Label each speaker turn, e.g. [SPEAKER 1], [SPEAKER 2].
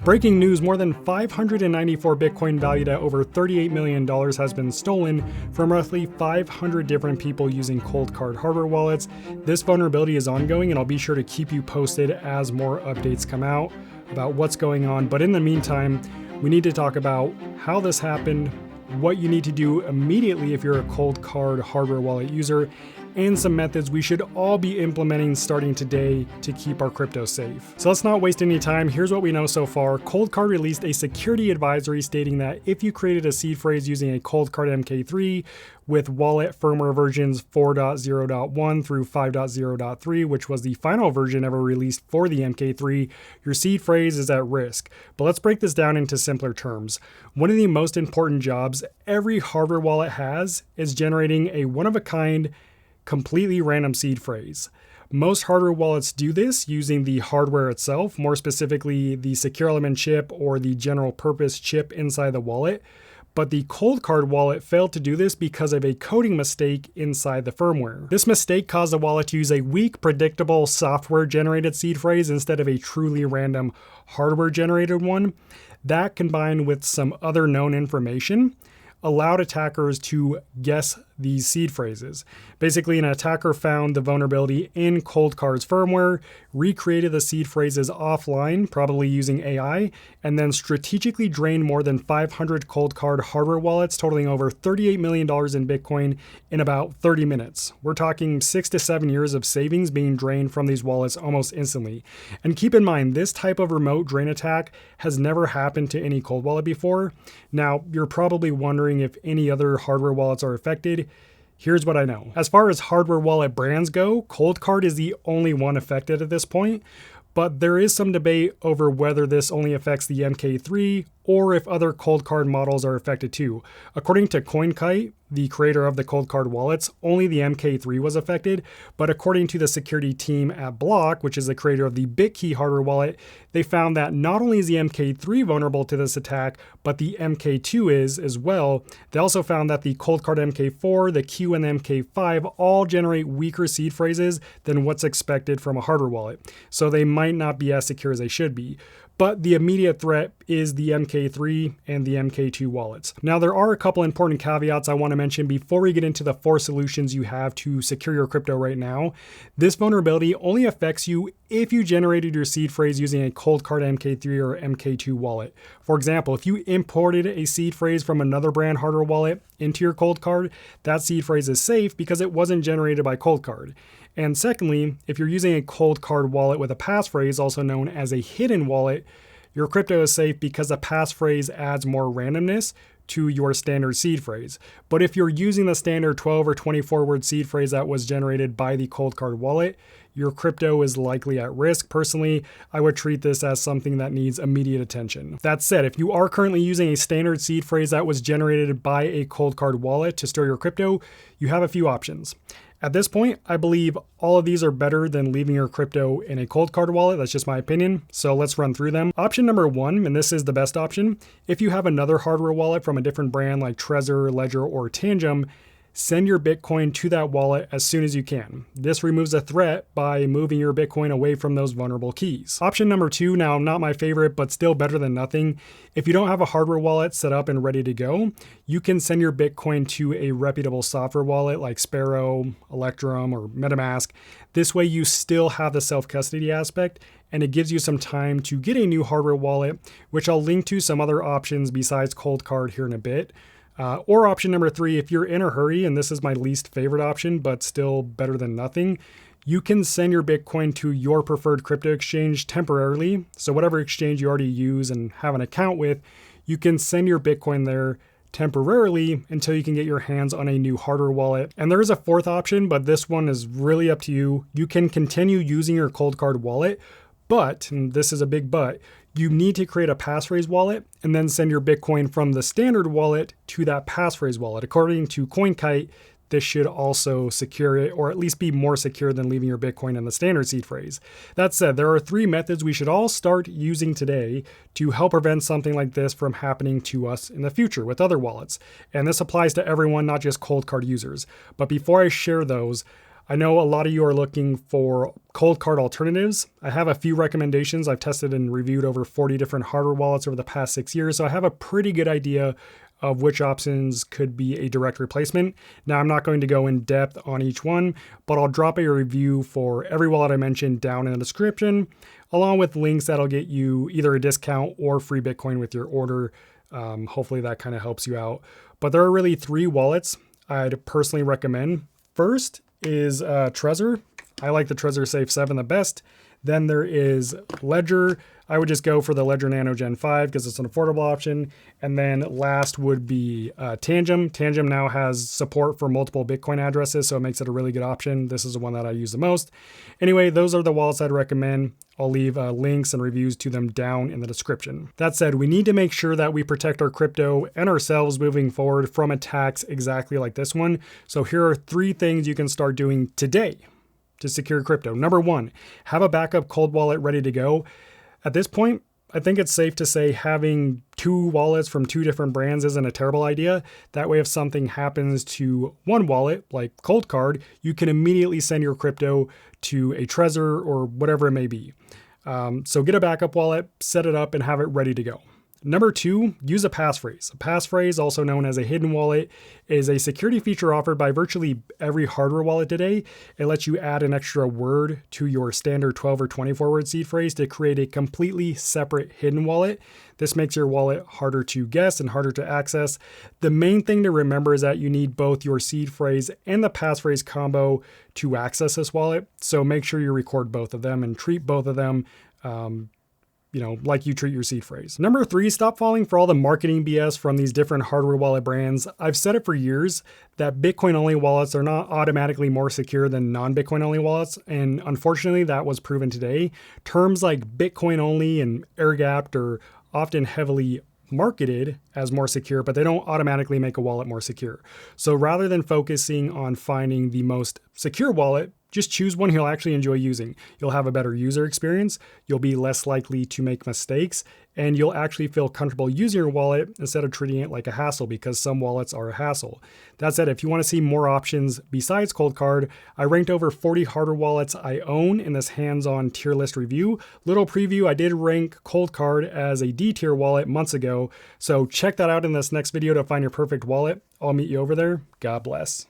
[SPEAKER 1] Breaking news, more than 594 Bitcoin valued at over $38 million has been stolen from roughly 500 different people using ColdCard hardware wallets. This vulnerability is ongoing, and I'll be sure to keep you posted as more updates come out about what's going on. But in the meantime, we need to talk about how this happened, what you need to do immediately if you're a ColdCard hardware wallet user, and some methods we should all be implementing starting today to keep our crypto safe. So let's not waste any time. Here's what we know so far. ColdCard released a security advisory stating that if you created a seed phrase using a ColdCard MK3 with wallet firmware versions 4.0.1 through 5.0.3, which was the final version ever released for the MK3, your seed phrase is at risk. But let's break this down into simpler terms. One of the most important jobs every hardware wallet has is generating a one-of-a-kind, completely random seed phrase. Most hardware wallets do this using the hardware itself, more specifically the secure element chip or the general purpose chip inside the wallet. But the ColdCard wallet failed to do this because of a coding mistake inside the firmware. This mistake caused the wallet to use a weak, predictable software-generated seed phrase instead of a truly random hardware-generated one. That, combined with some other known information, allowed attackers to guess these seed phrases. Basically, an attacker found the vulnerability in ColdCard's firmware, recreated the seed phrases offline, probably using AI, and then strategically drained more than 500 ColdCard hardware wallets, totaling over $38 million in Bitcoin in about 30 minutes. We're talking 6 to 7 years of savings being drained from these wallets almost instantly. And keep in mind, this type of remote drain attack has never happened to any cold wallet before. Now, you're probably wondering if any other hardware wallets are affected. Here's what I know. As far as hardware wallet brands go, ColdCard is the only one affected at this point, but there is some debate over whether this only affects the MK3 or if other ColdCard models are affected too. According to CoinKite, the creator of the ColdCard wallets, only the MK3 was affected, but according to the security team at Block, which is the creator of the BitKey hardware wallet, they found that not only is the MK3 vulnerable to this attack, but the MK2 is as well. They also found that the ColdCard MK4, the Q, and the MK5 all generate weaker seed phrases than what's expected from a hardware wallet, so they might not be as secure as they should be. But the immediate threat is the MK3 and the MK2 wallets. Now, there are a couple important caveats I want to mention before we get into the 4 solutions you have to secure your crypto right now. This vulnerability only affects you if you generated your seed phrase using a ColdCard MK3 or MK2 wallet. For example, if you imported a seed phrase from another brand hardware wallet into your ColdCard, that seed phrase is safe because it wasn't generated by ColdCard. And secondly, if you're using a ColdCard wallet with a passphrase, also known as a hidden wallet, your crypto is safe because the passphrase adds more randomness to your standard seed phrase. But if you're using the standard 12 or 24 word seed phrase that was generated by the ColdCard wallet, your crypto is likely at risk. Personally, I would treat this as something that needs immediate attention. That said, if you are currently using a standard seed phrase that was generated by a ColdCard wallet to store your crypto, you have a few options. At this point, I believe all of these are better than leaving your crypto in a ColdCard wallet. That's just my opinion. So let's run through them. Option number 1, and this is the best option, if you have another hardware wallet from a different brand like Trezor, Ledger, or Tangem, send your Bitcoin to that wallet as soon as you can. This removes a threat by moving your Bitcoin away from those vulnerable keys. Option number 2, now not my favorite, but still better than nothing. If you don't have a hardware wallet set up and ready to go, you can send your Bitcoin to a reputable software wallet like Sparrow, Electrum, or MetaMask. This way you still have the self-custody aspect, and it gives you some time to get a new hardware wallet, which I'll link to some other options besides ColdCard here in a bit. Or option number 3, if you're in a hurry, and this is my least favorite option, but still better than nothing, you can send your Bitcoin to your preferred crypto exchange temporarily. So whatever exchange you already use and have an account with, you can send your Bitcoin there temporarily until you can get your hands on a new hardware wallet. And there is a 4th option, but this one is really up to you. You can continue using your ColdCard wallet, but, and this is a big but, you need to create a passphrase wallet and then send your Bitcoin from the standard wallet to that passphrase wallet. According to CoinKite, this should also secure it, or at least be more secure than leaving your Bitcoin in the standard seed phrase. That said, there are 3 methods we should all start using today to help prevent something like this from happening to us in the future with other wallets. And this applies to everyone, not just ColdCard users. But before I share those, I know a lot of you are looking for ColdCard alternatives. I have a few recommendations. I've tested and reviewed over 40 different hardware wallets over the past 6 years, so I have a pretty good idea of which options could be a direct replacement. Now, I'm not going to go in depth on each one, but I'll drop a review for every wallet I mentioned down in the description, along with links that'll get you either a discount or free Bitcoin with your order. Hopefully that kind of helps you out. But there are really 3 wallets I'd personally recommend. First is Trezor. I like the Trezor Safe 7 the best. Then there is Ledger. I would just go for the Ledger Nano Gen 5 because it's an affordable option. And then last would be Tangem. Tangem now has support for multiple Bitcoin addresses, so it makes it a really good option. This is the one that I use the most. Anyway, those are the wallets I'd recommend. I'll leave links and reviews to them down in the description. That said, we need to make sure that we protect our crypto and ourselves moving forward from attacks exactly like this one. So here are 3 things you can start doing today to secure crypto. Number 1, have a backup cold wallet ready to go. At this point, I think it's safe to say having 2 wallets from 2 different brands isn't a terrible idea. That way, if something happens to one wallet, like ColdCard, you can immediately send your crypto to a Trezor or whatever it may be. So get a backup wallet, set it up, and have it ready to go. Number 2, use a passphrase. A passphrase, also known as a hidden wallet, is a security feature offered by virtually every hardware wallet today. It lets you add an extra word to your standard 12 or 24 word seed phrase to create a completely separate hidden wallet. This makes your wallet harder to guess and harder to access. The main thing to remember is that you need both your seed phrase and the passphrase combo to access this wallet. So make sure you record both of them and treat both of them like you treat your seed phrase. Number 3, stop falling for all the marketing BS from these different hardware wallet brands. I've said it for years that Bitcoin only wallets are not automatically more secure than non-Bitcoin only wallets. And unfortunately, that was proven today. Terms like Bitcoin only and air-gapped are often heavily marketed as more secure, but they don't automatically make a wallet more secure. So rather than focusing on finding the most secure wallet, just choose one you'll actually enjoy using. You'll have a better user experience, you'll be less likely to make mistakes, and you'll actually feel comfortable using your wallet instead of treating it like a hassle, because some wallets are a hassle. That said, if you want to see more options besides ColdCard, I ranked over 40 hardware wallets I own in this hands-on tier list review. Little preview, I did rank ColdCard as a D tier wallet months ago, so check that out in this next video to find your perfect wallet. I'll meet you over there. God bless.